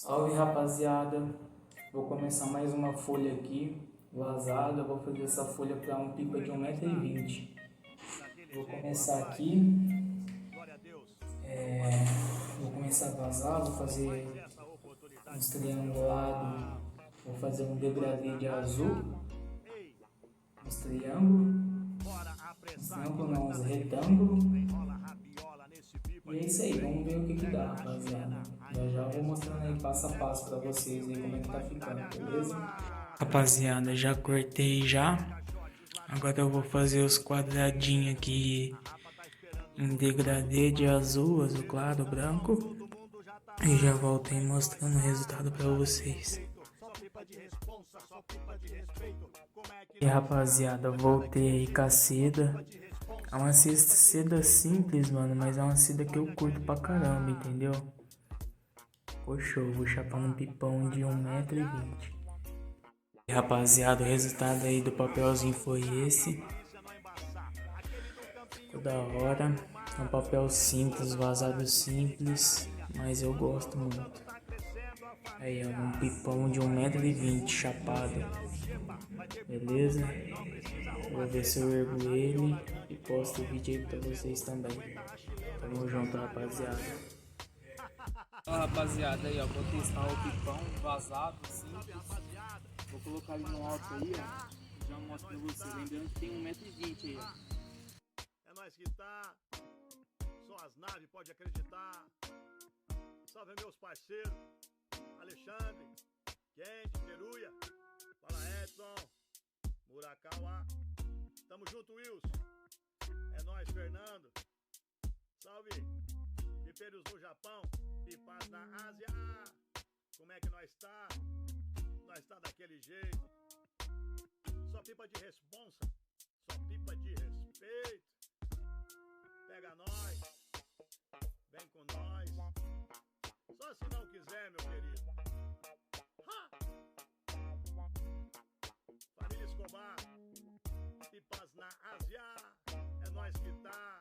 Salve, rapaziada, vou começar mais uma folha aqui, vazada. Vou fazer essa folha para um pipa de 1,20 m. Vou começar aqui, vou começar a vazar, vou fazer uns triangulados, vou fazer um degradê de azul, uns triângulos não, uns retângulos. E é isso aí, vamos ver o que dá, rapaziada. Já vou mostrando aí passo a passo pra vocês aí como é que tá ficando, beleza? Rapaziada, já cortei já. Agora eu vou fazer os quadradinhos aqui em degradê de azul, azul claro, branco. E já volto aí mostrando o resultado pra vocês. E rapaziada, voltei aí com a seda. É uma seda simples, mano, mas é uma seda que eu curto pra caramba, entendeu? Poxa, eu vou chapar num pipão de 1,20 m. E rapaziada, o resultado aí do papelzinho foi esse. Ficou da hora. É um papel simples, vazado simples, mas eu gosto muito. Aí, ó, um pipão de 1,20 m chapado. Beleza? Vou ver se eu ergo ele e posto o vídeo aí pra vocês também. Tamo junto, rapaziada. Ó, rapaziada, aí, ó, vou testar o pipão vazado, simples. Vou colocar ele no alto aí, ó. Já mostro pra vocês. Lembrando que tem 1,20 m aí, ó. É nóis que tá. Só as naves, pode acreditar. Salve meus parceiros. Alexandre, Kendi, Peruia. Fala Edson, Murakawa. Tamo junto, Wilson. É nóis, Fernando. Salve. Pipeiros no Japão, pipas na Ásia. Como é que nós tá? Nós tá daquele jeito. Só pipa de responsa, só pipa de respeito. Pega nós, vem com nós. Só se não quiser, meu querido. Ha! Família Escobar, pipas na Ásia. É nós que tá.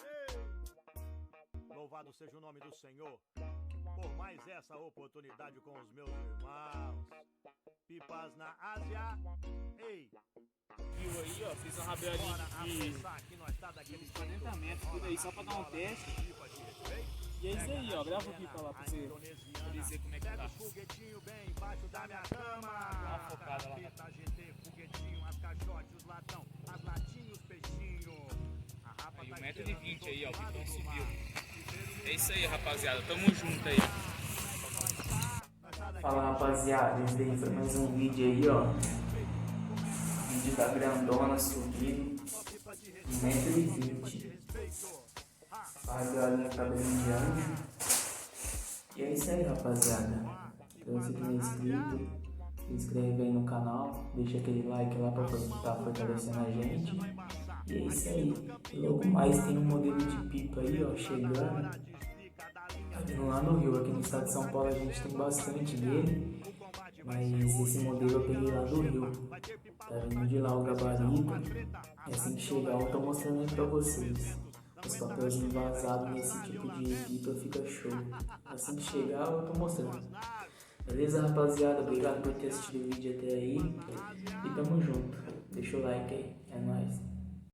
Ei! Louvado seja o nome do Senhor por mais essa oportunidade com os meus irmãos. Pipas na Ásia. Ei! Viu aí, ó, fiz uma rabelinha de 40 metros, tudo aí, só pra dar um teste. E é isso aí, ó, grava o pipa lá pra você dizer como é que tá. Foguetinho bem embaixo da minha cama. Dá uma focada lá. Pita, GT, foguetinho, as caixotes, os latão, as latinhos, peixinho. Aí, 1,20 m aí, ó, o pipão subiu. É isso aí, rapaziada, tamo junto aí. Fala, rapaziada, esse daí foi mais um vídeo aí, ó. O vídeo da grandona subindo, 1,20 m. A galinha cabelinho de anjo. E é isso aí, rapaziada. Se você que não é inscrito, se inscreve aí no canal, deixa aquele like lá pra estar fortalecendo a gente. E é isso aí. E logo mais tem um modelo de pipa aí, ó, chegando. Lá no Rio, aqui no estado de São Paulo a gente tem bastante dele, mas esse modelo eu peguei lá do Rio. Tá vindo de lá o gabarito. E assim que chegar eu tô mostrando aí pra vocês. Os papelzinhos vazados nesse tipo de pipa fica show. Assim que chegar eu tô mostrando. Beleza, rapaziada? Obrigado por ter assistido o vídeo até aí. E tamo junto. Deixa o like aí. É nóis.